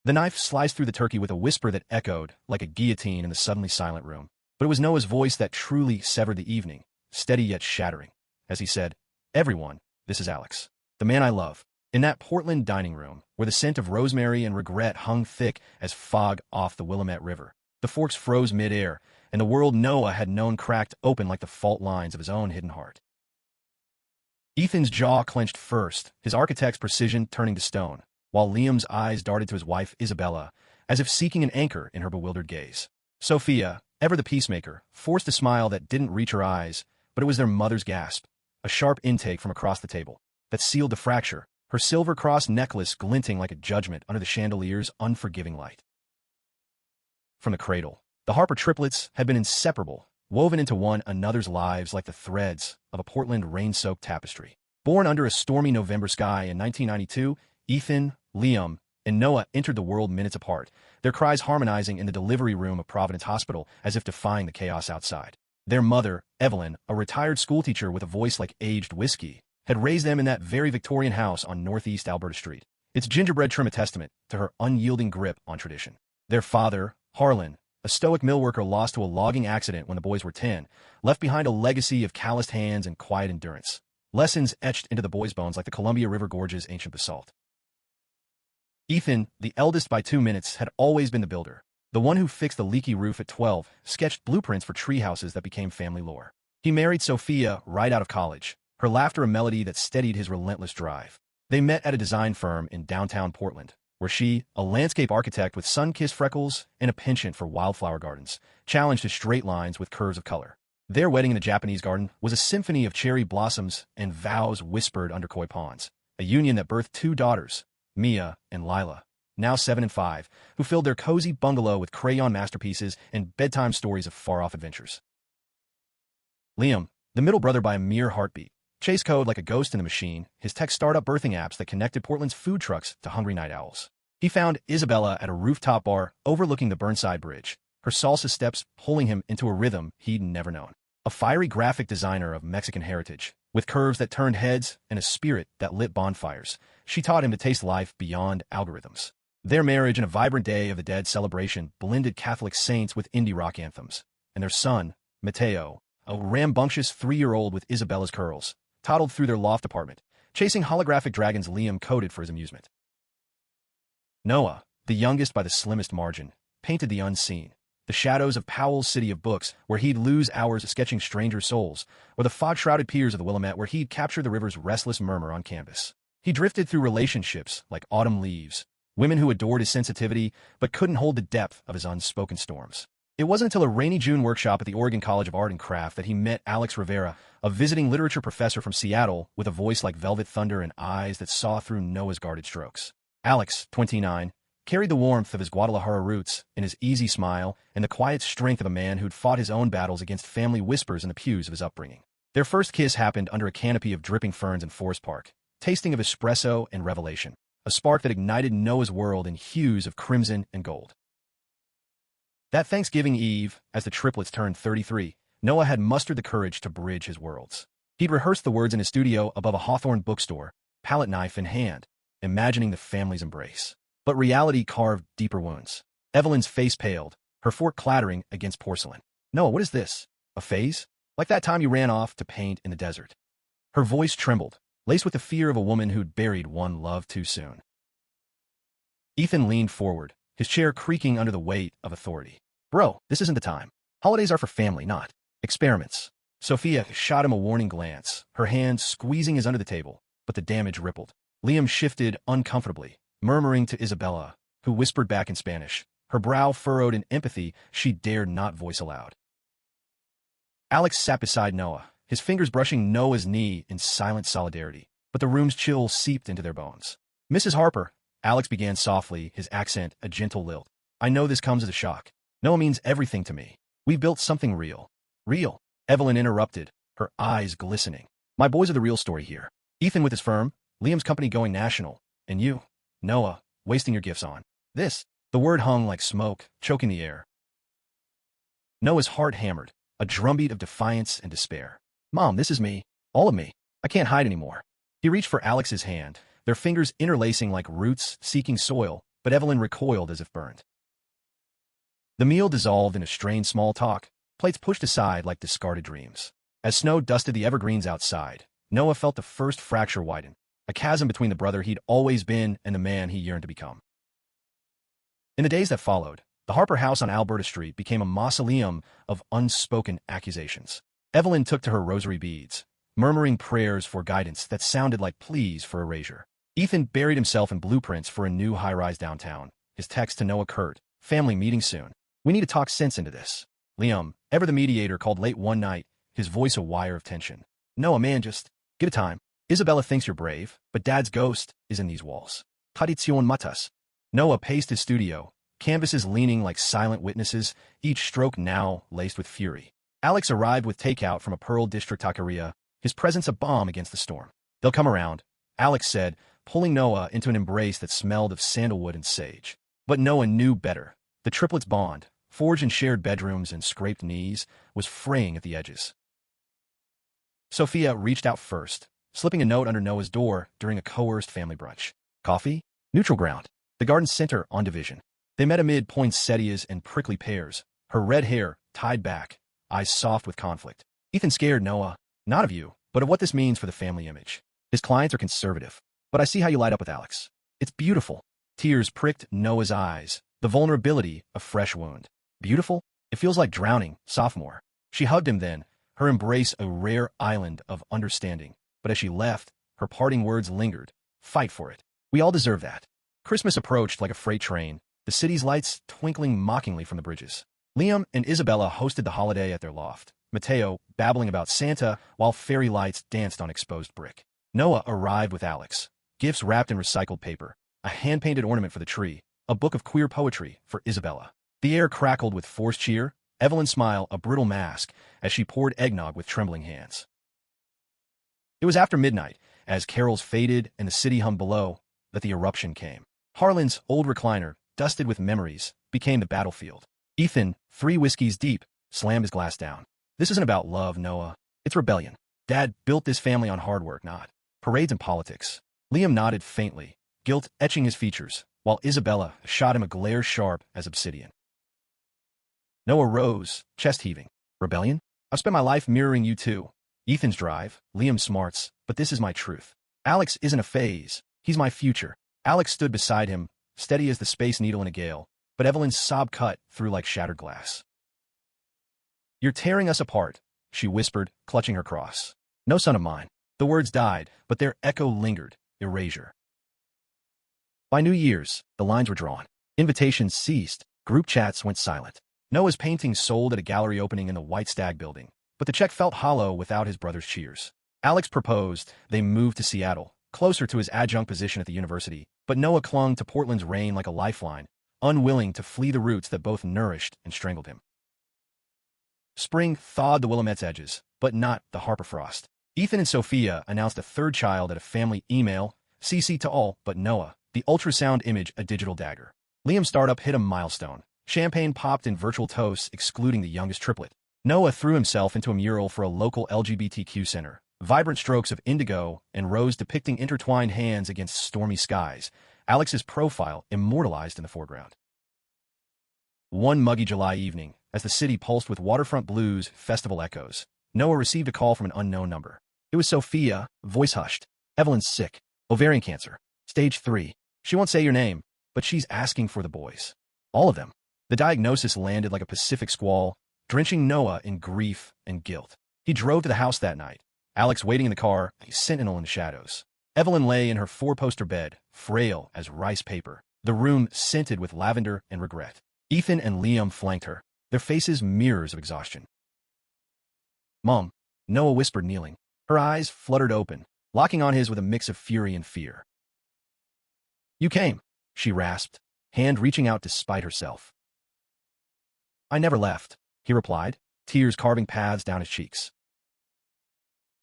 The knife sliced through the turkey with a whisper that echoed like a guillotine in the suddenly silent room. But it was Noah's voice that truly severed the evening, steady yet shattering, as he said, "Everyone, this is Alex, the man I love." In that Portland dining room, where the scent of rosemary and regret hung thick as fog off the Willamette River, the forks froze mid-air, and the world Noah had known cracked open like the fault lines of his own hidden heart. Ethan's jaw clenched first, his architect's precision turning to stone, while Liam's eyes darted to his wife Isabella, as if seeking an anchor in her bewildered gaze. Sophia, ever the peacemaker, forced a smile that didn't reach her eyes, but it was their mother's gasp, a sharp intake from across the table, that sealed the fracture, her silver cross necklace glinting like a judgment under the chandelier's unforgiving light. From the cradle, the Harper triplets had been inseparable, woven into one another's lives like the threads of a Portland rain-soaked tapestry. Born under a stormy November sky in 1992, Ethan, Liam, and Noah entered the world minutes apart, their cries harmonizing in the delivery room of Providence Hospital as if defying the chaos outside. Their mother, Evelyn, a retired schoolteacher with a voice like aged whiskey, had raised them in that very Victorian house on Northeast Alberta Street, its gingerbread trim a testament to her unyielding grip on tradition. Their father, Harlan, a stoic millworker lost to a logging accident when the boys were 10, left behind a legacy of calloused hands and quiet endurance, lessons etched into the boys' bones like the Columbia River Gorge's ancient basalt. Ethan, the eldest by 2 minutes, had always been the builder, the one who fixed the leaky roof at 12, sketched blueprints for tree houses that became family lore. He married Sophia right out of college, her laughter a melody that steadied his relentless drive. They met at a design firm in downtown Portland, where she, a landscape architect with sun-kissed freckles and a penchant for wildflower gardens, challenged his straight lines with curves of color. Their wedding in the Japanese garden was a symphony of cherry blossoms and vows whispered under koi ponds, a union that birthed 2 daughters, Mia and Lila, now 7 and 5, who filled their cozy bungalow with crayon masterpieces and bedtime stories of far-off adventures. Liam, the middle brother by a mere heartbeat, chased code like a ghost in the machine, his tech startup birthing apps that connected Portland's food trucks to hungry night owls. He found Isabella at a rooftop bar overlooking the Burnside Bridge, her salsa steps pulling him into a rhythm he'd never known. A fiery graphic designer of Mexican heritage, with curves that turned heads and a spirit that lit bonfires, she taught him to taste life beyond algorithms. Their marriage and a vibrant Day of the Dead celebration blended Catholic saints with indie rock anthems, and their son, Mateo, a rambunctious 3-year-old with Isabella's curls, toddled through their loft apartment, chasing holographic dragons Liam coded for his amusement. Noah, the youngest by the slimmest margin, painted the unseen, the shadows of Powell's City of Books, where he'd lose hours sketching stranger souls, or the fog-shrouded piers of the Willamette, where he'd capture the river's restless murmur on canvas. He drifted through relationships like autumn leaves, women who adored his sensitivity but couldn't hold the depth of his unspoken storms. It wasn't until a rainy June workshop at the Oregon College of Art and Craft that he met Alex Rivera, a visiting literature professor from Seattle with a voice like velvet thunder and eyes that saw through Noah's guarded strokes. Alex, 29, carried the warmth of his Guadalajara roots in his easy smile and the quiet strength of a man who'd fought his own battles against family whispers in the pews of his upbringing. Their first kiss happened under a canopy of dripping ferns in Forest Park, tasting of espresso and revelation, a spark that ignited Noah's world in hues of crimson and gold. That Thanksgiving Eve, as the triplets turned 33, Noah had mustered the courage to bridge his worlds. He'd rehearsed the words in his studio above a Hawthorne bookstore, palette knife in hand, imagining the family's embrace. But reality carved deeper wounds. Evelyn's face paled, her fork clattering against porcelain. "Noah, what is this? A phase? Like that time you ran off to paint in the desert." Her voice trembled, laced with the fear of a woman who'd buried one love too soon. Ethan leaned forward, his chair creaking under the weight of authority. "Bro, this isn't the time. Holidays are for family, not experiments." Sophia shot him a warning glance, her hand squeezing his under the table, but the damage rippled. Liam shifted uncomfortably, murmuring to Isabella, who whispered back in Spanish, her brow furrowed in empathy she dared not voice aloud. Alex sat beside Noah, his fingers brushing Noah's knee in silent solidarity, but the room's chill seeped into their bones. "Mrs. Harper," Alex began softly, his accent a gentle lilt. "I know this comes as a shock. Noah means everything to me. We built something real." "Real?" Evelyn interrupted, her eyes glistening. "My boys are the real story here. Ethan with his firm, Liam's company going national, and you, Noah, wasting your gifts on this." The word hung like smoke, choking the air. Noah's heart hammered, a drumbeat of defiance and despair. "Mom, this is me. All of me. I can't hide anymore." He reached for Alex's hand, their fingers interlacing like roots seeking soil, but Evelyn recoiled as if burned. The meal dissolved in a strained small talk, plates pushed aside like discarded dreams. As snow dusted the evergreens outside, Noah felt the first fracture widen, a chasm between the brother he'd always been and the man he yearned to become. In the days that followed, the Harper house on Alberta Street became a mausoleum of unspoken accusations. Evelyn took to her rosary beads, murmuring prayers for guidance that sounded like pleas for erasure. Ethan buried himself in blueprints for a new high-rise downtown, his text to Noah curt, "Family meeting soon. We need to talk sense into this." Liam, ever the mediator, called late one night, his voice a wire of tension. "Noah, man, just give it time. Isabella thinks you're brave, but Dad's ghost is in these walls. Tradition matas." Noah paced his studio, canvases leaning like silent witnesses, each stroke now laced with fury. Alex arrived with takeout from a Pearl District taqueria, his presence a bomb against the storm. "They'll come around," Alex said, pulling Noah into an embrace that smelled of sandalwood and sage. But Noah knew better. The triplets' bond, forged in shared bedrooms and scraped knees, was fraying at the edges. Sophia reached out first, slipping a note under Noah's door during a coerced family brunch. "Coffee? Neutral ground. The garden center on Division." They met amid poinsettias and prickly pears, her red hair tied back, eyes soft with conflict. Ethan scared Noah, not of you, but of what this means for the family image. His clients are conservative, but I see how you light up with Alex. It's beautiful. Tears pricked Noah's eyes, the vulnerability a fresh wound. "Beautiful? It feels like drowning, sophomore." She hugged him then, her embrace a rare island of understanding. But as she left, her parting words lingered. "Fight for it. We all deserve that." Christmas approached like a freight train, the city's lights twinkling mockingly from the bridges. Liam and Isabella hosted the holiday at their loft, Mateo babbling about Santa while fairy lights danced on exposed brick. Noah arrived with Alex, gifts wrapped in recycled paper, a hand-painted ornament for the tree, a book of queer poetry for Isabella. The air crackled with forced cheer, Evelyn's smile a brittle mask as she poured eggnog with trembling hands. It was after midnight, as carols faded and the city hummed below, that the eruption came. Harlan's old recliner, dusted with memories, became the battlefield. Ethan, 3 whiskeys deep, slammed his glass down. "This isn't about love, Noah. It's rebellion. Dad built this family on hard work, not parades and politics." Liam nodded faintly, guilt etching his features, while Isabella shot him a glare sharp as obsidian. Noah rose, chest heaving. "Rebellion? I've spent my life mirroring you too. Ethan's drive, Liam's smarts, but this is my truth. Alex isn't a phase. He's my future." Alex stood beside him, steady as the space needle in a gale, but Evelyn's sob cut through like shattered glass. "You're tearing us apart," she whispered, clutching her cross. "No son of mine." The words died, but their echo lingered, erasure. By New Year's, the lines were drawn. Invitations ceased, group chats went silent. Noah's paintings sold at a gallery opening in the White Stag building, but the check felt hollow without his brother's cheers. Alex proposed, they moved to Seattle, closer to his adjunct position at the university, but Noah clung to Portland's rain like a lifeline, unwilling to flee the roots that both nourished and strangled him. Spring thawed the Willamette's edges, but not the Harper frost. Ethan and Sophia announced a third child at a family email, CC to all but Noah, the ultrasound image a digital dagger. Liam's startup hit a milestone. Champagne popped in virtual toasts, excluding the youngest triplet. Noah threw himself into a mural for a local LGBTQ center, vibrant strokes of indigo and rose depicting intertwined hands against stormy skies, Alex's profile immortalized in the foreground. One muggy July evening, as the city pulsed with waterfront blues, festival echoes, Noah received a call from an unknown number. It was Sophia, voice hushed. "Evelyn's sick. Ovarian cancer. Stage 3. She won't say your name, but she's asking for the boys. All of them." The diagnosis landed like a Pacific squall, drenching Noah in grief and guilt. He drove to the house that night, Alex waiting in the car, a sentinel in the shadows. Evelyn lay in her 4-poster bed, frail as rice paper, the room scented with lavender and regret. Ethan and Liam flanked her, their faces mirrors of exhaustion. "Mom," Noah whispered, kneeling. Her eyes fluttered open, locking on his with a mix of fury and fear. "You came," she rasped, hand reaching out despite herself. "I never left," he replied, tears carving paths down his cheeks.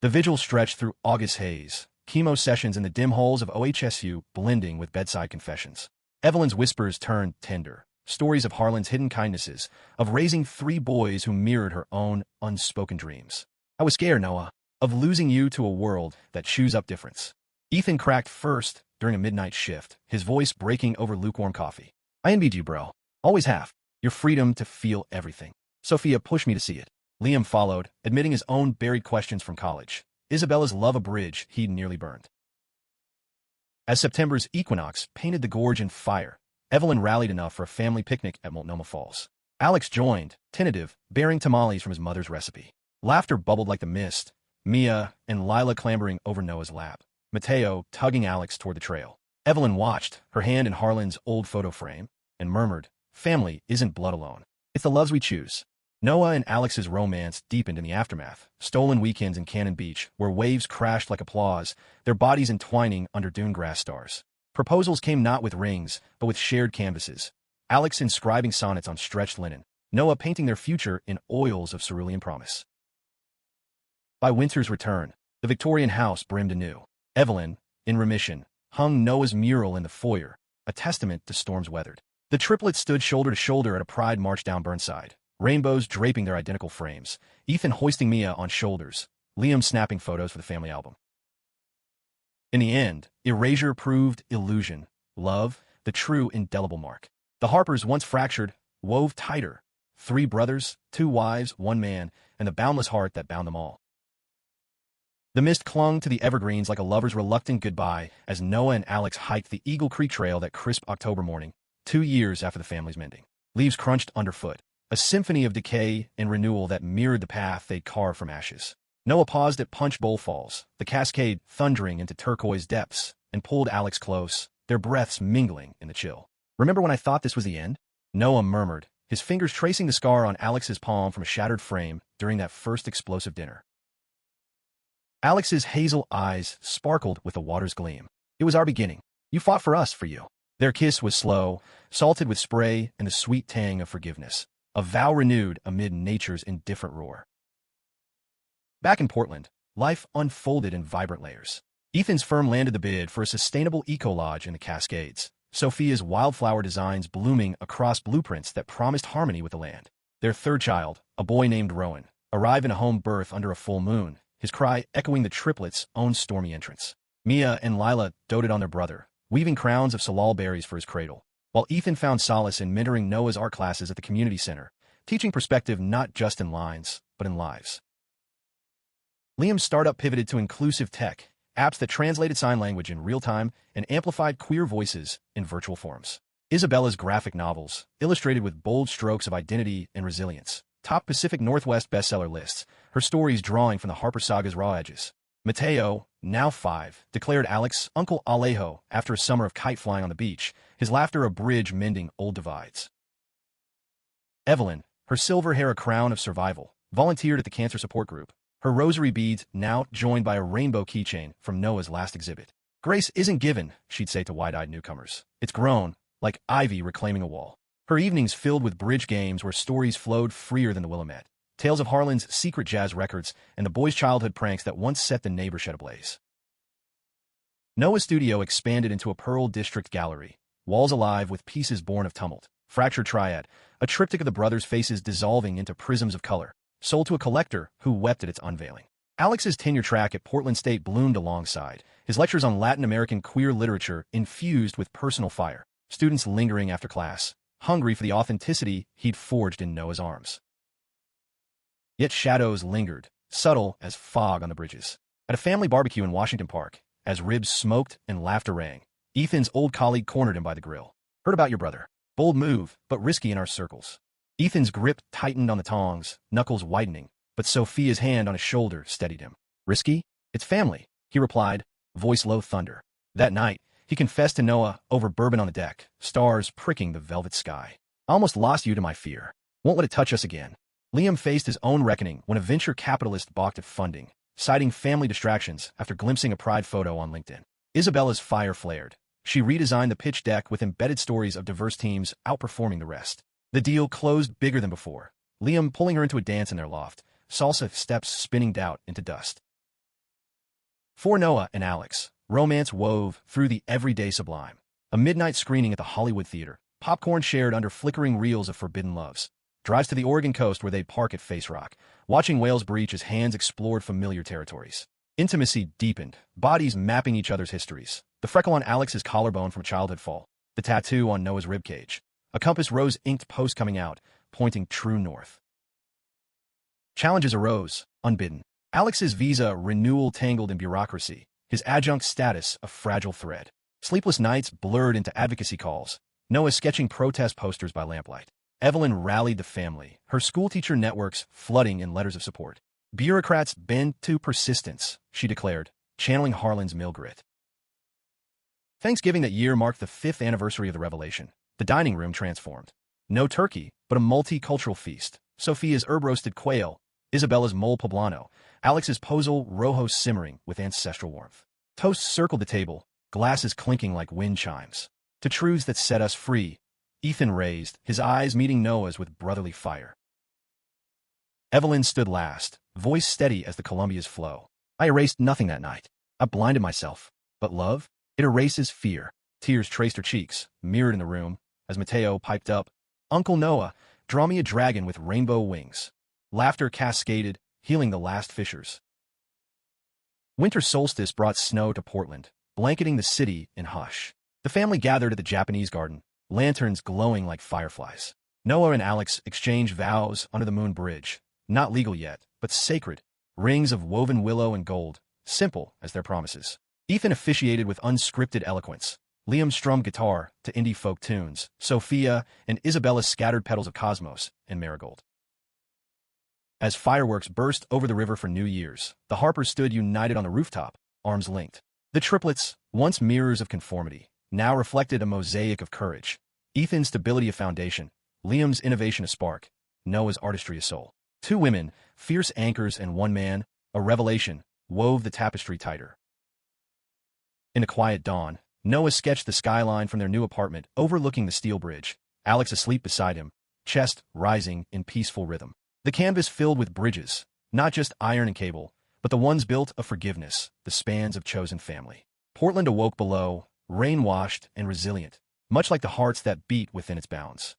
The vigil stretched through August haze, chemo sessions in the dim halls of OHSU blending with bedside confessions. Evelyn's whispers turned tender, stories of Harlan's hidden kindnesses, of raising 3 boys who mirrored her own unspoken dreams. "I was scared, Noah, of losing you to a world that chews up difference." Ethan cracked first, during a midnight shift, his voice breaking over lukewarm coffee. I envied you, bro. Always have. Your freedom to feel everything. Sophia pushed me to see it. Liam followed, admitting his own buried questions from college. Isabella's love a bridge he'd nearly burned. As September's equinox painted the gorge in fire, Evelyn rallied enough for a family picnic at Multnomah Falls. Alex joined, tentative, bearing tamales from his mother's recipe. Laughter bubbled like the mist, Mia and Lila clambering over Noah's lap, Mateo tugging Alex toward the trail. Evelyn watched, her hand in Harlan's old photo frame, and murmured, "Family isn't blood alone. It's the loves we choose." Noah and Alex's romance deepened in the aftermath, stolen weekends in Cannon Beach, where waves crashed like applause, their bodies entwining under dune grass stars. Proposals came not with rings, but with shared canvases, Alex inscribing sonnets on stretched linen, Noah painting their future in oils of cerulean promise. By winter's return, the Victorian house brimmed anew. Evelyn, in remission, hung Noah's mural in the foyer, a testament to storms weathered. The triplets stood shoulder to shoulder at a pride march down Burnside, rainbows draping their identical frames, Ethan hoisting Mia on shoulders, Liam snapping photos for the family album. In the end, erasure proved illusion, love, the true indelible mark. The Harpers, once fractured, wove tighter, 3 brothers, 2 wives, 1 man, and the boundless heart that bound them all. The mist clung to the evergreens like a lover's reluctant goodbye as Noah and Alex hiked the Eagle Creek Trail that crisp October morning, 2 years after the family's mending. Leaves crunched underfoot, a symphony of decay and renewal that mirrored the path they'd carved from ashes. Noah paused at Punch Bowl Falls, the cascade thundering into turquoise depths, and pulled Alex close, their breaths mingling in the chill. "Remember when I thought this was the end?" Noah murmured, his fingers tracing the scar on Alex's palm from a shattered frame during that first explosive dinner. Alex's hazel eyes sparkled with the water's gleam. "It was our beginning. You fought for us, for you." Their kiss was slow, salted with spray and the sweet tang of forgiveness, a vow renewed amid nature's indifferent roar. Back in Portland, life unfolded in vibrant layers. Ethan's firm landed the bid for a sustainable eco-lodge in the Cascades, Sophia's wildflower designs blooming across blueprints that promised harmony with the land. Their third child, a boy named Rowan, arrived in a home birth under a full moon, his cry echoing the triplets' own stormy entrance. Mia and Lila doted on their brother, weaving crowns of salal berries for his cradle, while Ethan found solace in mentoring Noah's art classes at the community center, teaching perspective not just in lines, but in lives. Liam's startup pivoted to inclusive tech, apps that translated sign language in real time and amplified queer voices in virtual forms. Isabella's graphic novels, illustrated with bold strokes of identity and resilience, top Pacific Northwest bestseller lists, her stories drawing from the Harper Saga's raw edges. Mateo, now 5, declared Alex Uncle Alejo after a summer of kite flying on the beach, his laughter a bridge mending old divides. Evelyn, her silver hair a crown of survival, volunteered at the cancer support group, her rosary beads now joined by a rainbow keychain from Noah's last exhibit. "Grace isn't given," she'd say to wide-eyed newcomers. "It's grown, like ivy reclaiming a wall." Her evenings filled with bridge games where stories flowed freer than the Willamette, tales of Harlan's secret jazz records and the boys' childhood pranks that once set the neighborshed ablaze. Noah's studio expanded into a Pearl District gallery, walls alive with pieces born of tumult, fractured triad, a triptych of the brothers' faces dissolving into prisms of color, sold to a collector who wept at its unveiling. Alex's tenure track at Portland State bloomed alongside, his lectures on Latin American queer literature infused with personal fire, students lingering after class, hungry for the authenticity he'd forged in Noah's arms. Yet shadows lingered, subtle as fog on the bridges. At a family barbecue in Washington Park, as ribs smoked and laughter rang, Ethan's old colleague cornered him by the grill. "Heard about your brother. Bold move, but risky in our circles." Ethan's grip tightened on the tongs, knuckles widening, but Sophia's hand on his shoulder steadied him. "Risky? It's family," he replied, voice low thunder. That night, he confessed to Noah over bourbon on the deck, stars pricking the velvet sky. "I almost lost you to my fear. Won't let it touch us again." Liam faced his own reckoning when a venture capitalist balked at funding, citing family distractions after glimpsing a pride photo on LinkedIn. Isabella's fire flared. She redesigned the pitch deck with embedded stories of diverse teams outperforming the rest. The deal closed bigger than before, Liam pulling her into a dance in their loft, salsa steps spinning doubt into dust. For Noah and Alex, romance wove through the everyday sublime. A midnight screening at the Hollywood Theater, popcorn shared under flickering reels of forbidden loves, drives to the Oregon coast where they'd park at Face Rock, watching whales breach as hands explored familiar territories. Intimacy deepened, bodies mapping each other's histories. The freckle on Alex's collarbone from a childhood fall, the tattoo on Noah's ribcage, a compass rose-inked post coming out, pointing true north. Challenges arose, unbidden. Alex's visa renewal tangled in bureaucracy, his adjunct status a fragile thread. Sleepless nights blurred into advocacy calls, Noah sketching protest posters by lamplight. Evelyn rallied the family, her schoolteacher networks flooding in letters of support. Bureaucrats bend to persistence, she declared, channeling Harlan's mill grit. Thanksgiving that year marked the 5th anniversary of the revelation. The dining room transformed. No turkey, but a multicultural feast. Sophia's herb-roasted quail, Isabella's mole poblano, Alex's pozole rojo simmering with ancestral warmth. Toasts circled the table, glasses clinking like wind chimes. To truths that set us free, Ethan raised, his eyes meeting Noah's with brotherly fire. Evelyn stood last, voice steady as the Columbia's flow. I erased nothing that night. I blinded myself. But love? It erases fear. Tears traced her cheeks, mirrored in the room, as Mateo piped up, Uncle Noah, draw me a dragon with rainbow wings. Laughter cascaded, healing the last fissures. Winter solstice brought snow to Portland, blanketing the city in hush. The family gathered at the Japanese garden, lanterns glowing like fireflies. Noah and Alex exchanged vows under the moon bridge, not legal yet, but sacred, rings of woven willow and gold, simple as their promises. Ethan officiated with unscripted eloquence. Liam strummed guitar to indie folk tunes. Sophia and Isabella scattered petals of cosmos and marigold. As fireworks burst over the river for New Year's, the Harpers stood united on the rooftop, arms linked. The triplets, once mirrors of conformity, now reflected a mosaic of courage. Ethan's stability a foundation, Liam's innovation a spark, Noah's artistry a soul. 2 women, fierce anchors and 1 man, a revelation, wove the tapestry tighter. In the quiet dawn, Noah sketched the skyline from their new apartment overlooking the steel bridge, Alex asleep beside him, chest rising in peaceful rhythm. The canvas filled with bridges, not just iron and cable, but the ones built of forgiveness, the spans of chosen family. Portland awoke below, rain-washed and resilient, much like the hearts that beat within its bounds.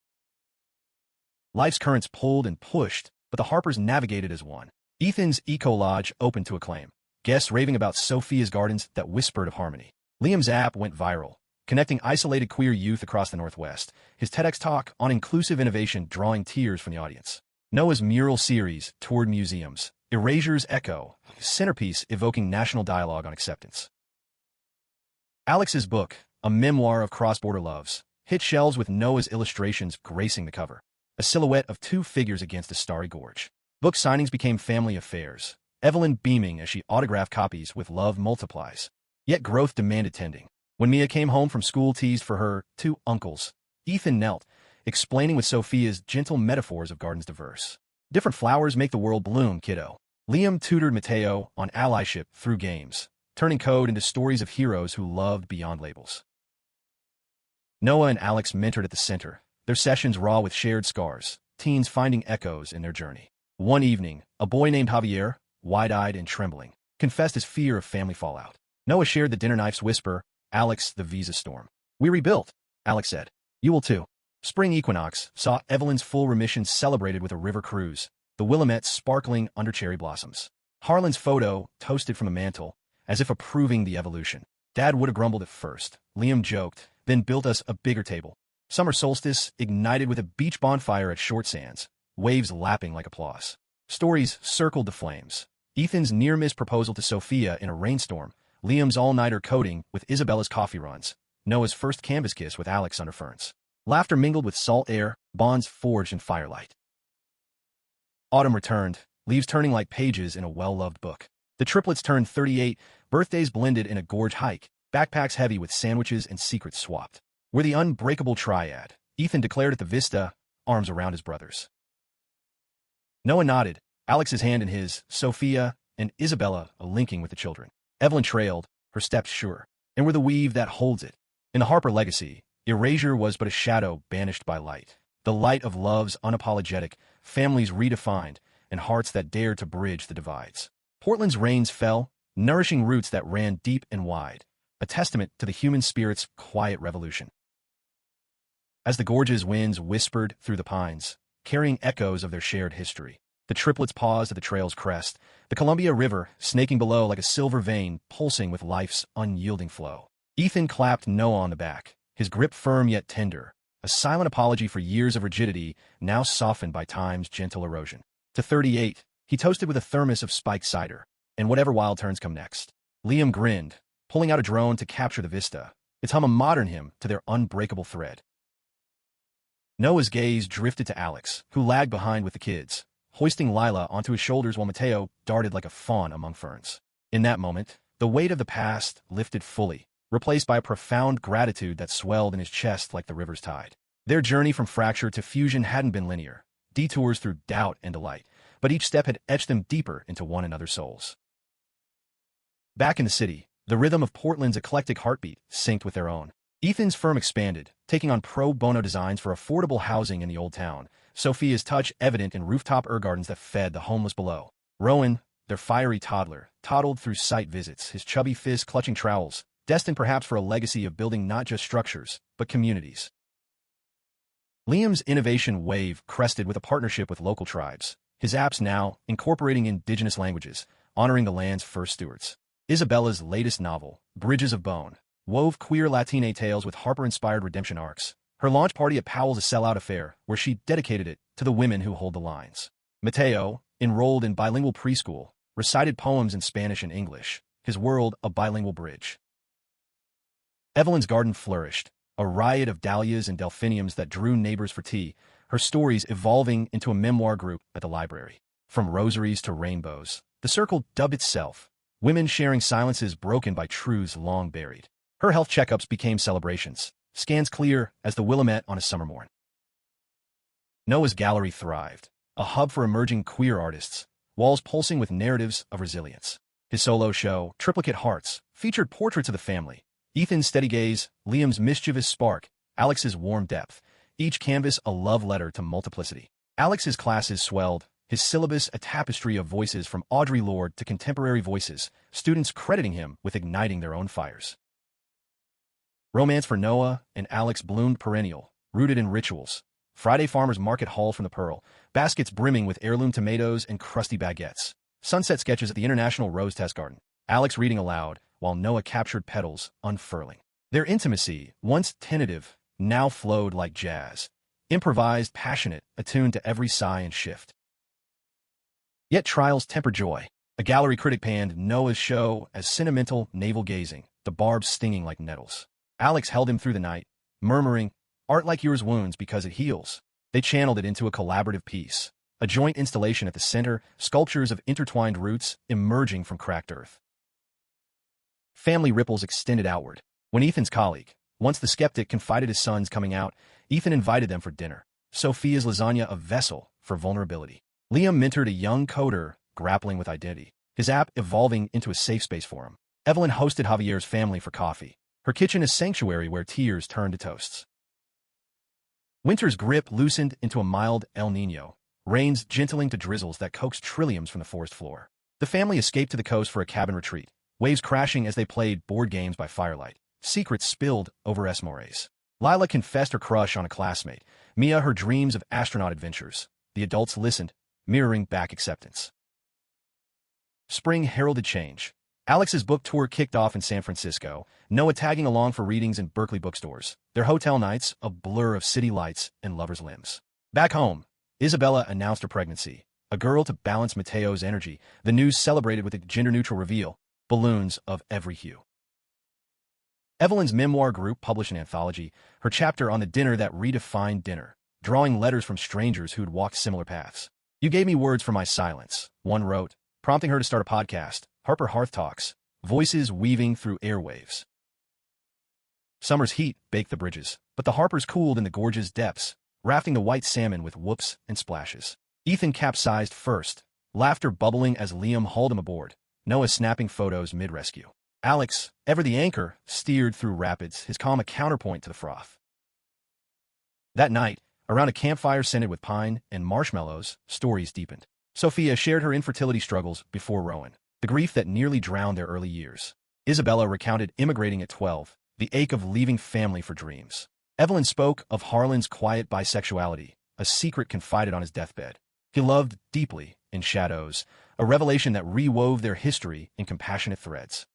Life's currents pulled and pushed, but the Harpers navigated as one. Ethan's eco-lodge opened to acclaim, guests raving about Sophia's gardens that whispered of harmony. Liam's app went viral, connecting isolated queer youth across the Northwest, his TEDx talk on inclusive innovation drawing tears from the audience. Noah's mural series toured museums, Erasure's Echo, centerpiece evoking national dialogue on acceptance. Alex's book, a memoir of cross-border loves, hit shelves with Noah's illustrations gracing the cover, a silhouette of 2 figures against a starry gorge. Book signings became family affairs, Evelyn beaming as she autographed copies with love multiplies. Yet growth demanded tending. When Mia came home from school teased for her 2 uncles, Ethan knelt, explaining with Sophia's gentle metaphors of gardens diverse. Different flowers make the world bloom, kiddo. Liam tutored Mateo on allyship through games, turning code into stories of heroes who loved beyond labels. Noah and Alex mentored at the center, their sessions raw with shared scars, teens finding echoes in their journey. One evening, a boy named Javier, wide-eyed and trembling, confessed his fear of family fallout. Noah shared the dinner knife's whisper, Alex the visa storm. We rebuilt, Alex said. You will too. Spring equinox saw Evelyn's full remission celebrated with a river cruise, the Willamette sparkling under cherry blossoms. Harlan's photo toasted from the mantel, as if approving the evolution. Dad would have grumbled at first, Liam joked, then built us a bigger table. Summer solstice ignited with a beach bonfire at Short Sands, waves lapping like applause. Stories circled the flames. Ethan's near-miss proposal to Sophia in a rainstorm, Liam's all-nighter coding with Isabella's coffee runs, Noah's first canvas kiss with Alex under ferns. Laughter mingled with salt air, bonds forged in firelight. Autumn returned, leaves turning like pages in a well-loved book. The triplets turned 38, birthdays blended in a gorge hike, backpacks heavy with sandwiches and secrets swapped. We're the unbreakable triad, Ethan declared at the vista, arms around his brothers. Noah nodded, Alex's hand in his, Sophia and Isabella a linking with the children. Evelyn trailed, her steps sure, and we're the weave that holds it. In the Harper legacy, erasure was but a shadow banished by light. The light of love's unapologetic, families redefined, and hearts that dared to bridge the divides. Portland's rains fell, nourishing roots that ran deep and wide, a testament to the human spirit's quiet revolution. As the gorge's winds whispered through the pines, carrying echoes of their shared history, The triplets paused at the trail's crest, the Columbia River snaking below like a silver vein pulsing with life's unyielding flow. Ethan clapped Noah on the back, his grip firm yet tender, a silent apology for years of rigidity now softened by time's gentle erosion. To 38, he toasted with a thermos of spiked cider, and whatever wild turns come next. Liam grinned, pulling out a drone to capture the vista, its hum a modern hymn to their unbreakable thread. Noah's gaze drifted to Alex, who lagged behind with the kids, hoisting Lila onto his shoulders while Mateo darted like a fawn among ferns. In that moment, the weight of the past lifted fully, replaced by a profound gratitude that swelled in his chest like the river's tide. Their journey from fracture to fusion hadn't been linear, detours through doubt and delight, but each step had etched them deeper into one another's souls. Back in the city, the rhythm of Portland's eclectic heartbeat synced with their own. Ethan's firm expanded, taking on pro bono designs for affordable housing in the Old Town, Sophia's touch evident in rooftop gardens that fed the homeless below. Rowan, their fiery toddler, toddled through site visits, his chubby fist clutching trowels, destined perhaps for a legacy of building not just structures, but communities. Liam's innovation wave crested with a partnership with local tribes, his apps now incorporating indigenous languages, honoring the land's first stewards. Isabella's latest novel, Bridges of Bone, wove queer Latina tales with Harper-inspired redemption arcs. Her launch party at Powell's a sellout affair, where she dedicated it to the women who hold the lines. Mateo, enrolled in bilingual preschool, recited poems in Spanish and English, his world a bilingual bridge. Evelyn's garden flourished, a riot of dahlias and delphiniums that drew neighbors for tea, her stories evolving into a memoir group at the library. From rosaries to rainbows, the circle dubbed itself, women sharing silences broken by truths long buried. Her health checkups became celebrations, scans clear as the Willamette on a summer morn. Noah's gallery thrived, a hub for emerging queer artists, walls pulsing with narratives of resilience. His solo show, Triplet Hearts, featured portraits of the family, Ethan's steady gaze, Liam's mischievous spark, Alex's warm depth, each canvas a love letter to multiplicity. Alex's classes swelled, his syllabus a tapestry of voices from Audre Lorde to contemporary voices, students crediting him with igniting their own fires. Romance for Noah and Alex bloomed perennial, rooted in rituals. Friday farmers market haul from the Pearl, baskets brimming with heirloom tomatoes and crusty baguettes. Sunset sketches at the International Rose Test Garden, Alex reading aloud, while Noah captured petals unfurling. Their intimacy, once tentative, now flowed like jazz, improvised, passionate, attuned to every sigh and shift. Yet trials tempered joy. A gallery critic panned Noah's show as sentimental navel-gazing, the barbs stinging like nettles. Alex held him through the night, murmuring, "Art like yours wounds because it heals." They channeled it into a collaborative piece, a joint installation at the center, sculptures of intertwined roots emerging from cracked earth. Family ripples extended outward. When Ethan's colleague, once the skeptic, confided his son's coming out, Ethan invited them for dinner. Sophia's lasagna a vessel for vulnerability. Liam mentored a young coder grappling with identity, his app evolving into a safe space for him. Evelyn hosted Javier's family for coffee, her kitchen a sanctuary where tears turned to toasts. Winter's grip loosened into a mild El Niño, rains gentling to drizzles that coaxed trilliums from the forest floor. The family escaped to the coast for a cabin retreat, waves crashing as they played board games by firelight, secrets spilled over s'mores. Lila confessed her crush on a classmate, Mia her dreams of astronaut adventures. The adults listened, mirroring back acceptance. Spring heralded change. Alex's book tour kicked off in San Francisco, Noah tagging along for readings in Berkeley bookstores, their hotel nights a blur of city lights and lovers' limbs. Back home, Isabella announced her pregnancy, a girl to balance Mateo's energy, the news celebrated with a gender-neutral reveal, balloons of every hue. Evelyn's memoir group published an anthology, her chapter on the dinner that redefined dinner, drawing letters from strangers who'd walked similar paths. "You gave me words for my silence," one wrote, prompting her to start a podcast, Harper Hearth Talks, voices weaving through airwaves. Summer's heat baked the bridges, but the Harpers cooled in the gorge's depths, rafting the white salmon with whoops and splashes. Ethan capsized first, laughter bubbling as Liam hauled him aboard, Noah snapping photos mid-rescue. Alex, ever the anchor, steered through rapids, his calm a counterpoint to the froth. That night, around a campfire scented with pine and marshmallows, stories deepened. Sophia shared her infertility struggles before Rowan, the grief that nearly drowned their early years. Isabella recounted immigrating at 12, the ache of leaving family for dreams. Evelyn spoke of Harlan's quiet bisexuality, a secret confided on his deathbed. He loved deeply in shadows, a revelation that rewove their history in compassionate threads.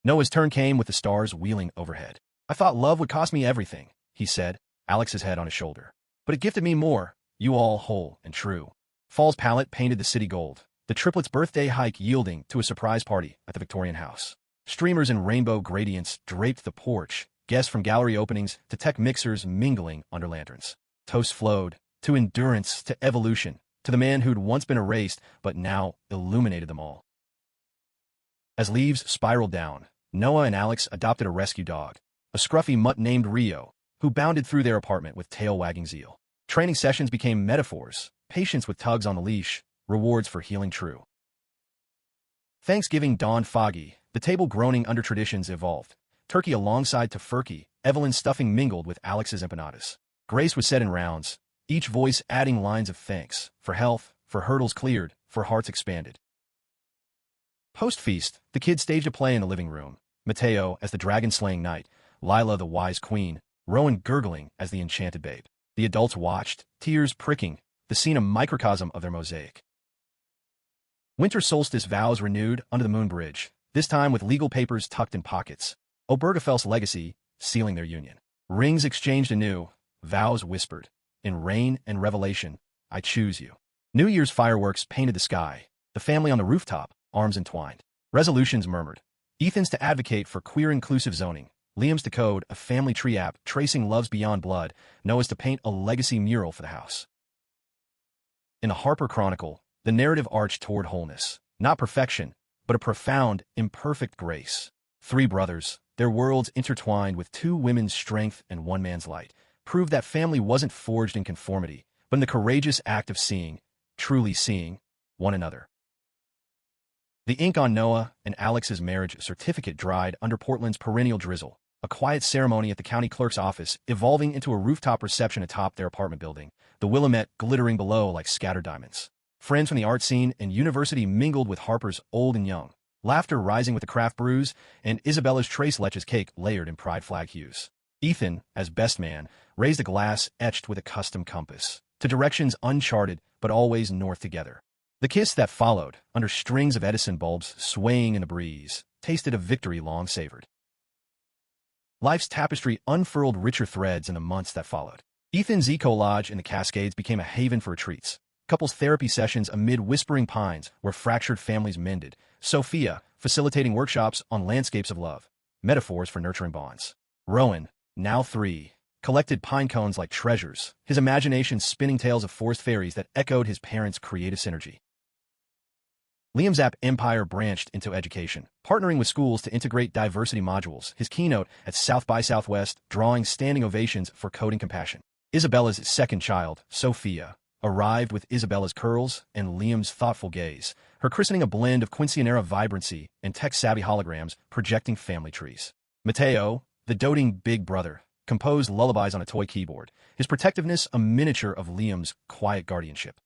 Noah's turn came with the stars wheeling overhead. "I thought love would cost me everything," he said, Alex's head on his shoulder. "But it gifted me more, you all whole and true." Fall's palette painted the city gold, the triplets' birthday hike yielding to a surprise party at the Victorian house. Streamers in rainbow gradients draped the porch, guests from gallery openings to tech mixers mingling under lanterns. Toast flowed, to endurance, to evolution, to the man who'd once been erased but now illuminated them all. As leaves spiraled down, Noah and Alex adopted a rescue dog, a scruffy mutt named Rio, who bounded through their apartment with tail-wagging zeal. Training sessions became metaphors, patience with tugs on the leash, rewards for healing true. Thanksgiving dawned foggy, the table groaning under traditions evolved. Turkey alongside tofurkey, Evelyn's stuffing mingled with Alex's empanadas. Grace was said in rounds, each voice adding lines of thanks, for health, for hurdles cleared, for hearts expanded. Post-feast, the kids staged a play in the living room. Mateo as the dragon-slaying knight, Lila the wise queen, Rowan gurgling as the enchanted babe. The adults watched, tears pricking, the scene a microcosm of their mosaic. Winter solstice vows renewed under the moon bridge, this time with legal papers tucked in pockets. Obergefell's legacy, sealing their union. Rings exchanged anew, vows whispered. In rain and revelation, I choose you. New Year's fireworks painted the sky, the family on the rooftop, arms entwined. Resolutions murmured. Ethan's to advocate for queer-inclusive zoning. Liam's to code a family tree app tracing loves beyond blood. Noah's to paint a legacy mural for the house. In the Harper Chronicle, the narrative arched toward wholeness. Not perfection, but a profound, imperfect grace. Three brothers, their worlds intertwined with two women's strength and one man's light, proved that family wasn't forged in conformity, but in the courageous act of seeing, truly seeing, one another. The ink on Noah and Alex's marriage certificate dried under Portland's perennial drizzle, a quiet ceremony at the county clerk's office evolving into a rooftop reception atop their apartment building, the Willamette glittering below like scattered diamonds. Friends from the art scene and university mingled with Harper's old and young, laughter rising with the craft brews, and Isabella's tres leches cake layered in pride flag hues. Ethan, as best man, raised a glass etched with a custom compass, to directions uncharted but always north together. The kiss that followed, under strings of Edison bulbs swaying in the breeze, tasted of victory long savored. Life's tapestry unfurled richer threads in the months that followed. Ethan's eco-lodge in the Cascades became a haven for retreats, couples therapy sessions amid whispering pines where fractured families mended, Sophia facilitating workshops on landscapes of love, metaphors for nurturing bonds. Rowan, now 3, collected pine cones like treasures, his imagination spinning tales of forest fairies that echoed his parents' creative synergy. Liam's app empire branched into education, partnering with schools to integrate diversity modules, his keynote at South by Southwest drawing standing ovations for coding compassion. Isabella's second child, Sophia, arrived with Isabella's curls and Liam's thoughtful gaze, her christening a blend of Quinceañera vibrancy and tech-savvy holograms projecting family trees. Mateo, the doting big brother, composed lullabies on a toy keyboard, his protectiveness a miniature of Liam's quiet guardianship.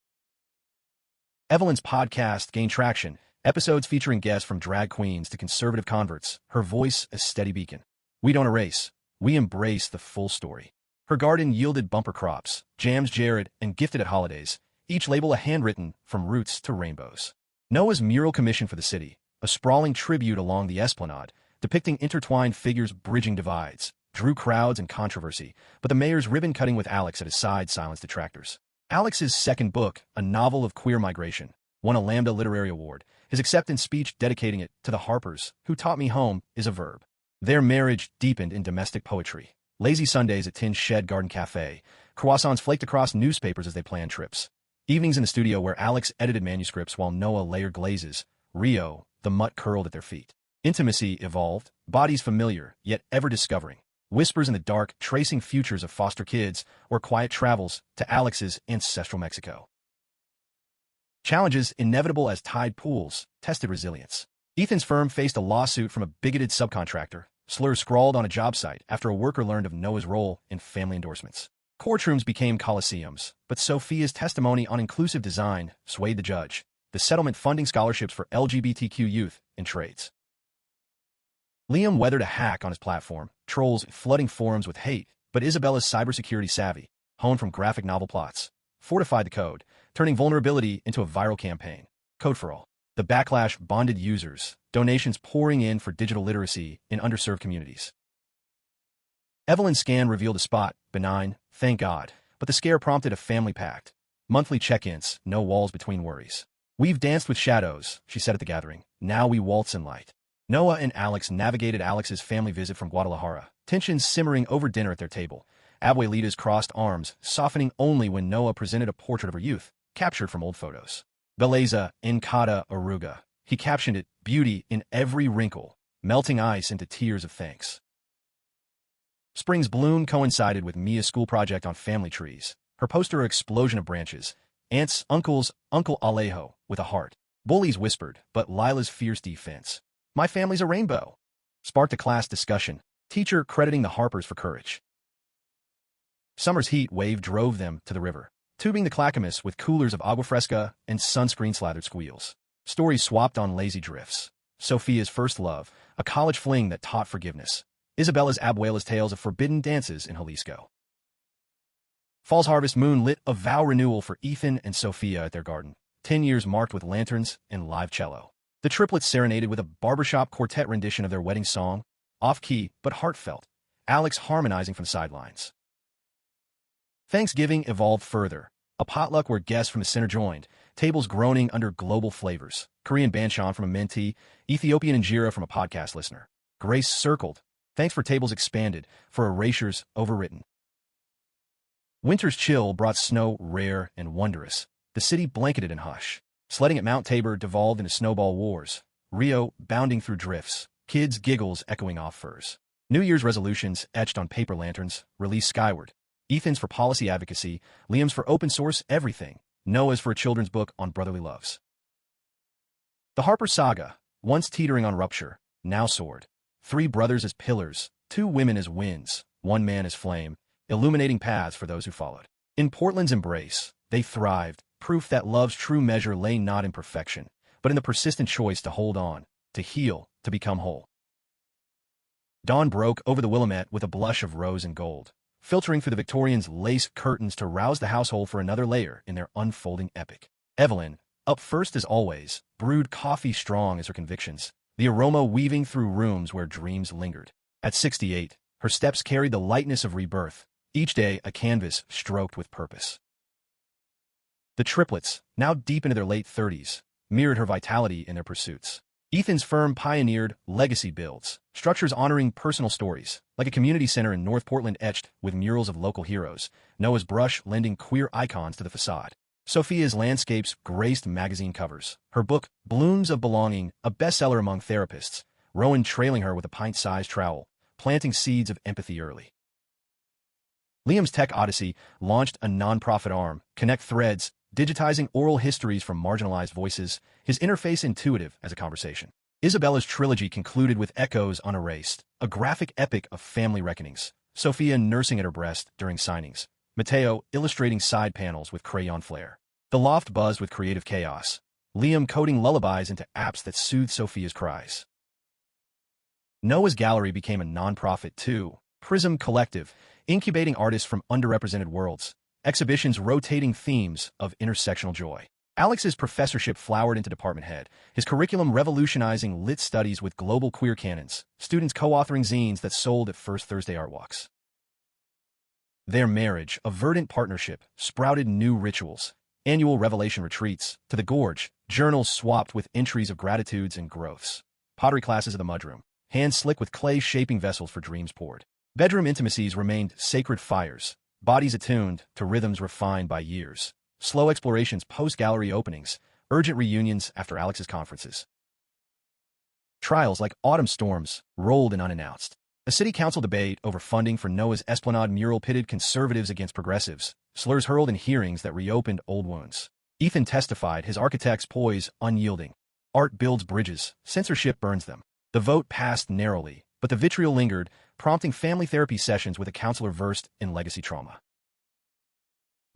Evelyn's podcast gained traction, episodes featuring guests from drag queens to conservative converts, her voice a steady beacon. We don't erase, we embrace the full story. Her garden yielded bumper crops, jams jarred and gifted at holidays, each label a handwritten from roots to rainbows. Noah's mural commission for the city, a sprawling tribute along the Esplanade, depicting intertwined figures bridging divides, drew crowds and controversy, but the mayor's ribbon-cutting with Alex at his side silenced detractors. Alex's second book, a novel of queer migration, won a Lambda Literary Award, his acceptance speech dedicating it to the Harpers, who taught me home is a verb. Their marriage deepened in domestic poetry. Lazy Sundays at Tin's Shed Garden Cafe, croissants flaked across newspapers as they planned trips. Evenings in the studio where Alex edited manuscripts while Noah layered glazes, Rio, the mutt curled at their feet. Intimacy evolved, bodies familiar, yet ever discovering. Whispers in the dark tracing futures of foster kids or quiet travels to Alex's ancestral Mexico. Challenges inevitable as tide pools tested resilience. Ethan's firm faced a lawsuit from a bigoted subcontractor, slurs scrawled on a job site after a worker learned of Noah's role in family endorsements. Courtrooms became coliseums, but Sophia's testimony on inclusive design swayed the judge, the settlement funding scholarships for LGBTQ youth in trades. Liam weathered a hack on his platform, trolls flooding forums with hate, but Isabella's cybersecurity savvy, honed from graphic novel plots, fortified the code, turning vulnerability into a viral campaign. Code for All. The backlash bonded users, donations pouring in for digital literacy in underserved communities. Evelyn's scan revealed a spot, benign, thank God, but the scare prompted a family pact. Monthly check-ins, no walls between worries. We've danced with shadows, she said at the gathering. Now we waltz in light. Noah and Alex navigated Alex's family visit from Guadalajara, tensions simmering over dinner at their table. Abuelita's crossed arms, softening only when Noah presented a portrait of her youth, captured from old photos. Belleza en cada arruga. He captioned it, beauty in every wrinkle, melting ice into tears of thanks. Spring's bloom coincided with Mia's school project on family trees. Her poster explosion of branches. Aunts, uncles, Uncle Alejo, with a heart. Bullies whispered, but Lila's fierce defense. My family's a rainbow. Sparked a class discussion. Teacher crediting the Harpers for courage. Summer's heat wave drove them to the river, tubing the Clackamas with coolers of agua fresca and sunscreen-slathered squeals. Stories swapped on lazy drifts. Sophia's first love, a college fling that taught forgiveness. Isabella's abuela's tales of forbidden dances in Jalisco. Fall's harvest moon lit a vow renewal for Ethan and Sophia at their garden, 10 years marked with lanterns and live cello. The triplets serenaded with a barbershop quartet rendition of their wedding song, off-key but heartfelt, Alex harmonizing from the sidelines. Thanksgiving evolved further, a potluck where guests from the center joined, tables groaning under global flavors, Korean banchan from a mentee, Ethiopian injera from a podcast listener. Grace circled, thanks for tables expanded, for erasures overwritten. Winter's chill brought snow rare and wondrous, the city blanketed in hush. Sledding at Mount Tabor devolved into snowball wars, Rio bounding through drifts, kids' giggles echoing off firs. New Year's resolutions etched on paper lanterns, released skyward. Ethan's for policy advocacy, Liam's for open source everything, Noah's for a children's book on brotherly loves. The Harper saga, once teetering on rupture, now soared. 3 brothers as pillars, 2 women as winds, 1 man as flame, illuminating paths for those who followed. In Portland's embrace, they thrived, proof that love's true measure lay not in perfection, but in the persistent choice to hold on, to heal, to become whole. Dawn broke over the Willamette with a blush of rose and gold, filtering through the Victorians' lace curtains to rouse the household for another layer in their unfolding epic. Evelyn, up first as always, brewed coffee strong as her convictions, the aroma weaving through rooms where dreams lingered. At 68, her steps carried the lightness of rebirth, each day a canvas stroked with purpose. The triplets, now deep into their late 30s, mirrored her vitality in their pursuits. Ethan's firm pioneered legacy builds, structures honoring personal stories, like a community center in North Portland etched with murals of local heroes, Noah's brush lending queer icons to the facade. Sophia's landscapes graced magazine covers, her book, Blooms of Belonging, a bestseller among therapists, Rowan trailing her with a pint-sized trowel, planting seeds of empathy early. Liam's tech odyssey launched a nonprofit arm, Connect Threads, digitizing oral histories from marginalized voices, his interface intuitive as a conversation. Isabella's trilogy concluded with Echoes Unerased, a graphic epic of family reckonings, Sophia nursing at her breast during signings, Mateo illustrating side panels with crayon flair. The loft buzzed with creative chaos, Liam coding lullabies into apps that soothed Sophia's cries. Noah's gallery became a nonprofit too, Prism Collective, incubating artists from underrepresented worlds, exhibitions rotating themes of intersectional joy. Alex's professorship flowered into department head, his curriculum revolutionizing lit studies with global queer canons, students co-authoring zines that sold at First Thursday Art Walks. Their marriage, a verdant partnership, sprouted new rituals, annual revelation retreats, to the gorge, journals swapped with entries of gratitudes and growths, pottery classes of the mudroom, hands slick with clay shaping vessels for dreams poured. Bedroom intimacies remained sacred fires, bodies attuned to rhythms refined by years, slow explorations post-gallery openings, urgent reunions after Alex's conferences. Trials like autumn storms rolled in unannounced. A city council debate over funding for Noah's Esplanade mural pitted conservatives against progressives, slurs hurled in hearings that reopened old wounds. Ethan testified, his architect's poise unyielding. Art builds bridges, censorship burns them. The vote passed narrowly, but the vitriol lingered, prompting family therapy sessions with a counselor versed in legacy trauma.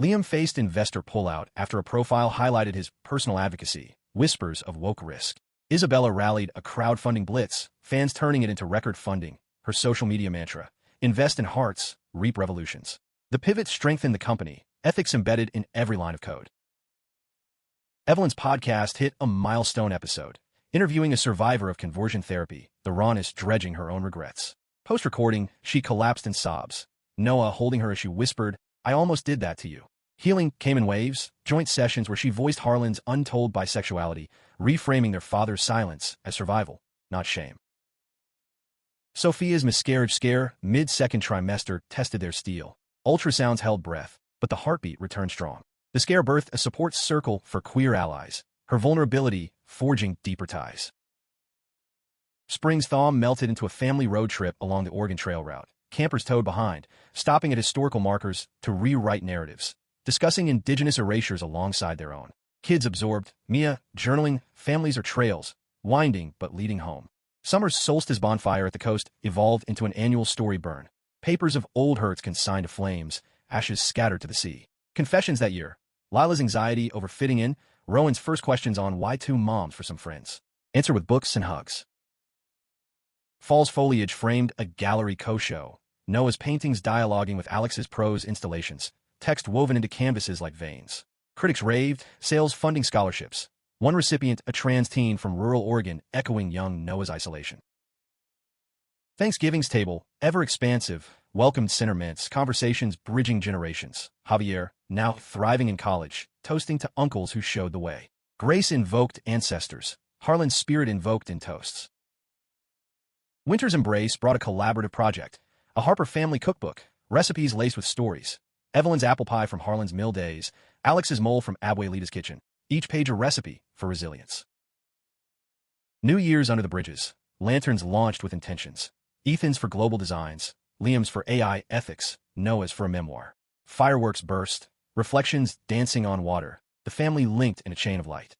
Liam faced investor pullout after a profile highlighted his personal advocacy, whispers of woke risk. Isabella rallied a crowdfunding blitz, fans turning it into record funding, her social media mantra, invest in hearts, reap revolutions. The pivot strengthened the company, ethics embedded in every line of code. Evelyn's podcast hit a milestone episode, interviewing a survivor of conversion therapy, the rawness dredging her own regrets. Post-recording, she collapsed in sobs, Noah holding her as she whispered, "I almost did that to you." Healing came in waves, joint sessions where she voiced Harlan's untold bisexuality, reframing their father's silence as survival, not shame. Sophia's miscarriage scare, mid-second trimester, tested their steel. Ultrasounds held breath, but the heartbeat returned strong. The scare birthed a support circle for queer allies, her vulnerability forging deeper ties. Spring's thaw melted into a family road trip along the Oregon Trail route. Campers towed behind, stopping at historical markers to rewrite narratives, discussing indigenous erasures alongside their own. Kids absorbed, Mia, journaling, families or trails, winding but leading home. Summer's solstice bonfire at the coast evolved into an annual story burn. Papers of old hurts consigned to flames, ashes scattered to the sea. Confessions that year. Lila's anxiety over fitting in, Rowan's first questions on why two moms for some friends. Answer with books and hugs. Fall's foliage framed a gallery co-show. Noah's paintings dialoguing with Alex's prose installations, text woven into canvases like veins. Critics raved, sales funding scholarships. One recipient, a trans teen from rural Oregon, echoing young Noah's isolation. Thanksgiving's table, ever expansive, welcomed centermints, conversations bridging generations. Javier, now thriving in college, toasting to uncles who showed the way. Grace invoked ancestors. Harlan's spirit invoked in toasts. Winter's embrace brought a collaborative project, a Harper family cookbook, recipes laced with stories. Evelyn's apple pie from Harlan's mill days, Alex's mole from Abuelita's kitchen. Each page a recipe for resilience. New Year's under the bridges. Lanterns launched with intentions. Ethan's for global designs, Liam's for AI ethics, Noah's for a memoir. Fireworks burst, reflections dancing on water, the family linked in a chain of light.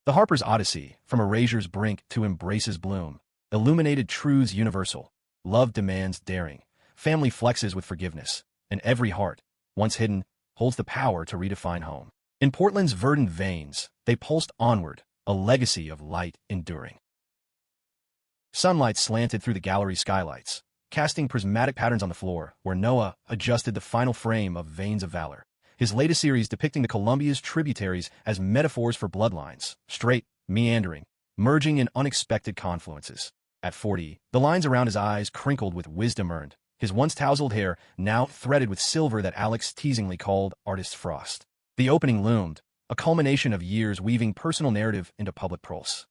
The Harper's Odyssey, from erasure's brink to embrace's bloom, illuminated truths universal. Love demands daring. Family flexes with forgiveness. And every heart, once hidden, holds the power to redefine home. In Portland's verdant veins, they pulsed onward, a legacy of light enduring. Sunlight slanted through the gallery skylights, casting prismatic patterns on the floor, where Noah adjusted the final frame of Veins of Valor, his latest series depicting the Columbia's tributaries as metaphors for bloodlines, straight, meandering, merging in unexpected confluences. At 40, the lines around his eyes crinkled with wisdom earned, his once tousled hair now threaded with silver that Alex teasingly called artist frost. The opening loomed, a culmination of years weaving personal narrative into public prose.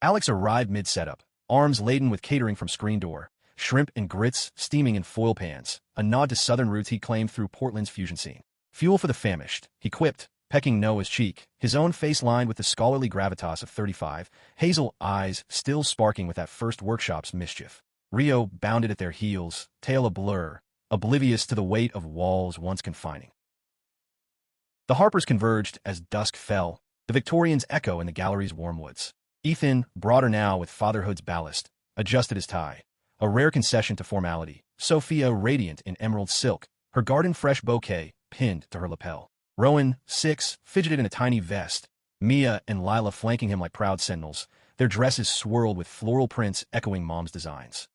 Alex arrived mid-setup, arms laden with catering from Screen Door, shrimp and grits steaming in foil pans, a nod to southern roots he claimed through Portland's fusion scene. Fuel for the famished, he quipped, pecking Noah's cheek, his own face lined with the scholarly gravitas of 35, hazel eyes still sparking with that first workshop's mischief. Rio bounded at their heels, tail a blur, oblivious to the weight of walls once confining. The Harpers converged as dusk fell, the Victorians echo in the gallery's warm woods. Ethan, broader now with fatherhood's ballast, adjusted his tie, a rare concession to formality. Sophia radiant in emerald silk, her garden-fresh bouquet pinned to her lapel. Rowan, 6, fidgeted in a tiny vest, Mia and Lila flanking him like proud sentinels, their dresses swirled with floral prints echoing mom's designs.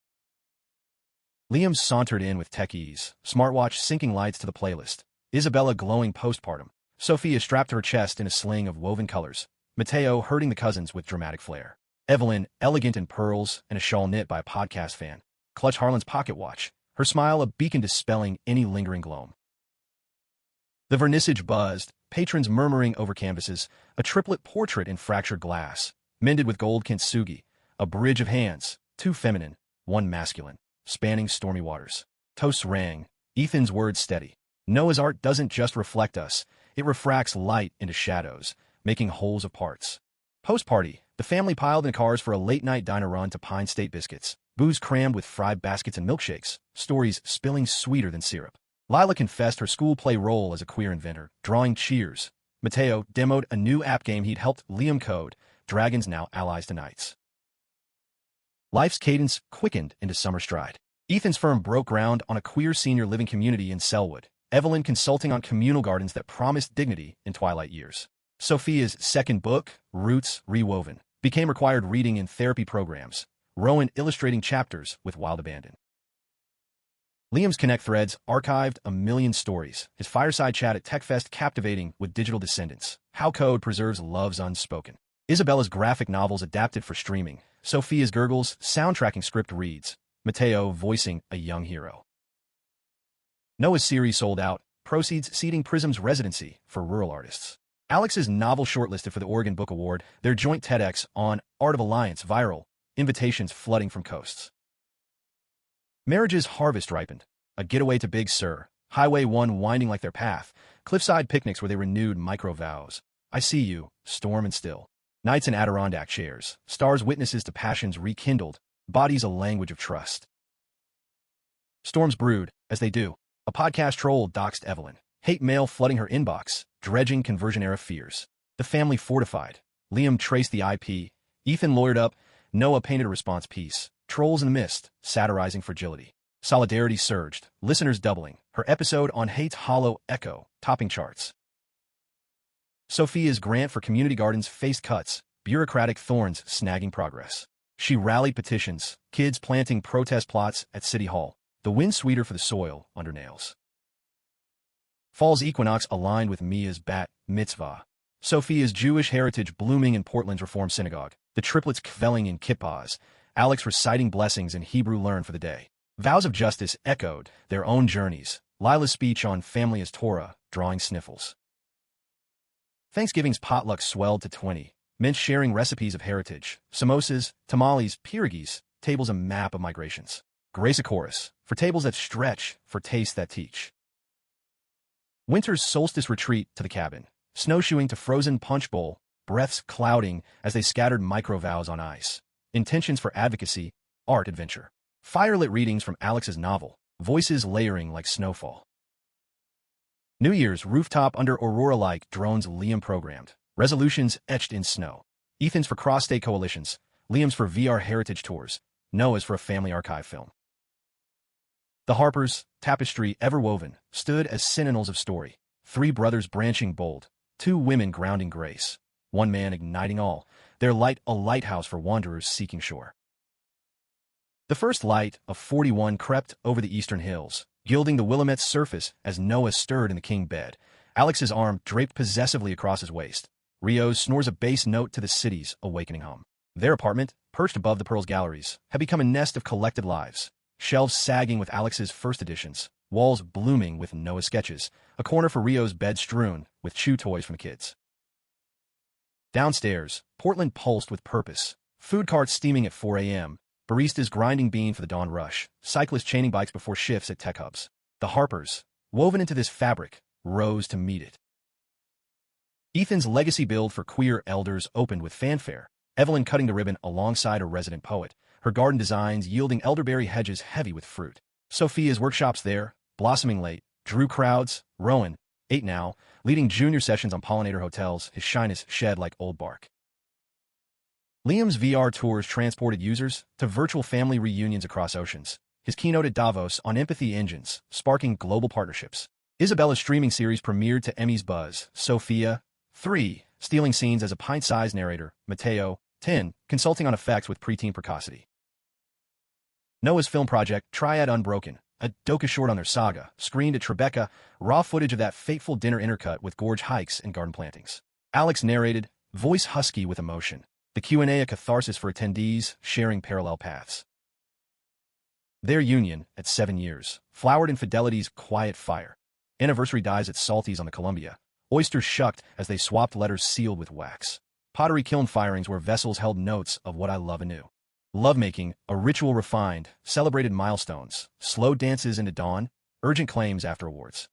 Liam sauntered in with tech ease, smartwatch syncing lights to the playlist, Isabella glowing postpartum, Sophia strapped to her chest in a sling of woven colors, Mateo herding the cousins with dramatic flair. Evelyn, elegant in pearls and a shawl knit by a podcast fan, clutched Harlan's pocket watch, her smile a beacon dispelling any lingering gloom. The vernissage buzzed, patrons murmuring over canvases, a triplet portrait in fractured glass, mended with gold kintsugi, a bridge of hands, two feminine, one masculine, spanning stormy waters. Toasts rang, Ethan's words steady. Noah's art doesn't just reflect us, it refracts light into shadows, making wholes of parts. Post-party, the family piled in cars for a late-night diner run to Pine State biscuits, booze crammed with fried baskets and milkshakes, stories spilling sweeter than syrup. Lila confessed her school play role as a queer inventor, drawing cheers. Mateo demoed a new app game he'd helped Liam code, Dragons Now Allies to Knights. Life's cadence quickened into summer stride. Ethan's firm broke ground on a queer senior living community in Selwood, Evelyn consulting on communal gardens that promised dignity in twilight years. Sophia's second book, Roots Rewoven, became required reading in therapy programs, Rowan illustrating chapters with wild abandon. Liam's Connect threads archived a million stories, his fireside chat at TechFest captivating with digital descendants, how code preserves love's unspoken. Isabella's graphic novels adapted for streaming, Sophia's gurgles soundtracking script reads, Mateo voicing a young hero. Noah's series sold out, proceeds seeding Prism's residency for rural artists. Alex's novel shortlisted for the Oregon Book Award, their joint TEDx on Art of Alliance viral, invitations flooding from coasts. Marriage's harvest ripened, a getaway to Big Sur, Highway 1 winding like their path, cliffside picnics where they renewed micro-vows. I see you, storm and still. Nights in Adirondack chairs, stars witnesses to passions rekindled, bodies a language of trust. Storms brewed, as they do. A podcast troll doxed Evelyn, hate mail flooding her inbox, dredging conversion-era fears. The family fortified. Liam traced the IP. Ethan lawyered up. Noah painted a response piece. Trolls in the mist, satirizing fragility. Solidarity surged, listeners doubling. Her episode on hate's hollow echo, topping charts. Sophia's grant for community gardens faced cuts, bureaucratic thorns snagging progress. She rallied petitions, kids planting protest plots at City Hall. The wind sweeter for the soil under nails. Fall's equinox aligned with Mia's bat mitzvah. Sophia's Jewish heritage blooming in Portland's Reform Synagogue. The triplets kvelling in kippahs. Alex reciting blessings in Hebrew learned for the day. Vows of justice echoed their own journeys. Lila's speech on family as Torah, drawing sniffles. Thanksgiving's potluck swelled to 20. Meant sharing recipes of heritage. Samosas, tamales, pierogies, tables a map of migrations. Grace a chorus, for tables that stretch, for tastes that teach. Winter's solstice retreat to the cabin. Snowshoeing to frozen punch bowl, breaths clouding as they scattered micro-vows on ice. Intentions for advocacy, art adventure. Firelit readings from Alex's novel, voices layering like snowfall. New Year's rooftop under Aurora-like drones Liam programmed, resolutions etched in snow. Ethan's for cross-state coalitions, Liam's for VR heritage tours, Noah's for a family archive film. The Harpers, tapestry ever woven, stood as sentinels of story. 3 brothers branching bold, 2 women grounding grace, 1 man igniting all, their light a lighthouse for wanderers seeking shore. The first light of 41 crept over the eastern hills, gilding the Willamette's surface as Noah stirred in the king bed, Alex's arm draped possessively across his waist. Rio's snores a bass note to the city's awakening hum. Their apartment, perched above the Pearl's galleries, had become a nest of collected lives. Shelves sagging with Alex's first editions, walls blooming with Noah's sketches, a corner for Rio's bed strewn with chew toys from the kids. Downstairs, Portland pulsed with purpose. Food carts steaming at 4 a.m., baristas grinding bean for the dawn rush, cyclists chaining bikes before shifts at tech hubs. The Harpers, woven into this fabric, rose to meet it. Ethan's legacy build for queer elders opened with fanfare, Evelyn cutting the ribbon alongside a resident poet, her garden designs yielding elderberry hedges heavy with fruit. Sophia's workshops there, blossoming late, drew crowds. Rowan, 8 now, leading junior sessions on pollinator hotels, his shyness shed like old bark. Liam's VR tours transported users to virtual family reunions across oceans, his keynote at Davos on empathy engines, sparking global partnerships. Isabella's streaming series premiered to Emmy's buzz. Sophia, 3, stealing scenes as a pint-sized narrator. Mateo, 10, consulting on effects with preteen precocity. Noah's film project, Triad Unbroken, a doca short on their saga, screened at Tribeca, raw footage of that fateful dinner intercut with gorge hikes and garden plantings. Alex narrated, voice husky with emotion. The Q&A a catharsis for attendees, sharing parallel paths. Their union, at 7 years, flowered in fidelity's quiet fire. Anniversary dies at Salty's on the Columbia. Oysters shucked as they swapped letters sealed with wax. Pottery kiln firings where vessels held notes of what I love anew. Lovemaking, a ritual refined, celebrated milestones, slow dances into dawn, urgent claims after awards.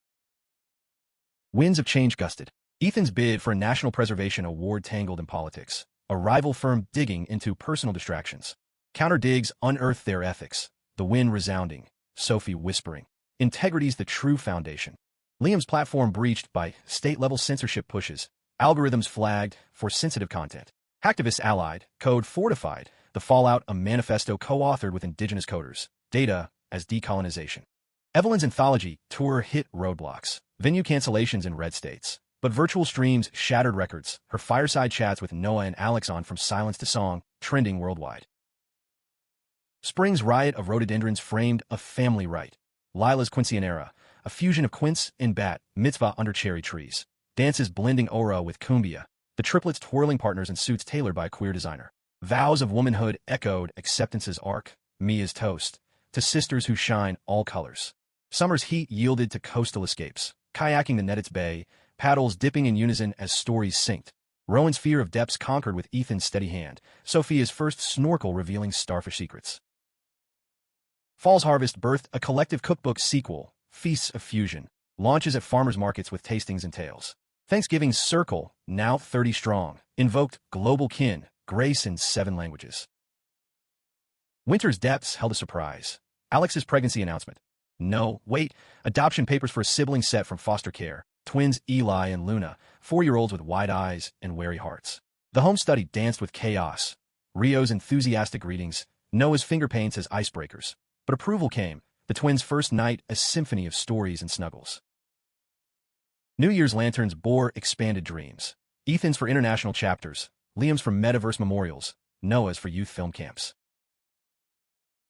Winds of change gusted. Ethan's bid for a National Preservation Award tangled in politics. A rival firm digging into personal distractions. Counter-digs unearthed their ethics. The wind resounding. Sophie whispering. Integrity's the true foundation. Liam's platform breached by state-level censorship pushes. Algorithms flagged for sensitive content. Hacktivists allied. Code fortified. The fallout a manifesto co-authored with indigenous coders. Data as decolonization. Evelyn's anthology tour hit roadblocks. Venue cancellations in red states. But virtual streams shattered records. Her fireside chats with Noah and Alex on From Silence to Song, trending worldwide. Spring's riot of rhododendrons framed a family rite. Lila's quinceanera, a fusion of quince and bat mitzvah under cherry trees. Dances blending aura with cumbia. The triplets twirling partners in suits tailored by a queer designer. Vows of womanhood echoed acceptance's arc, Mia's toast, to sisters who shine all colors. Summer's heat yielded to coastal escapes, kayaking the Nettitz Bay, paddles dipping in unison as stories synced. Rowan's fear of depths conquered with Ethan's steady hand, Sophia's first snorkel revealing starfish secrets. Fall's Harvest birthed a collective cookbook sequel, Feasts of Fusion, launches at farmers markets with tastings and tales. Thanksgiving's Circle, now 30 strong, invoked global kin, grace in 7 languages. Winter's Depths held a surprise. Alex's pregnancy announcement. No, wait, adoption papers for a sibling set from foster care. Twins Eli and Luna, 4-year-olds with wide eyes and wary hearts. The home study danced with chaos. Rio's enthusiastic greetings, Noah's finger paints as icebreakers. But approval came, the twins' first night a symphony of stories and snuggles. New Year's lanterns bore expanded dreams. Ethan's for international chapters, Liam's for metaverse memorials, Noah's for youth film camps.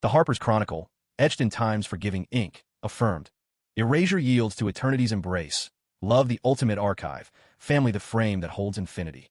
The Harper's Chronicle, etched in time's forgiving ink, affirmed, erasure yields to eternity's embrace, love the ultimate archive, family the frame that holds infinity.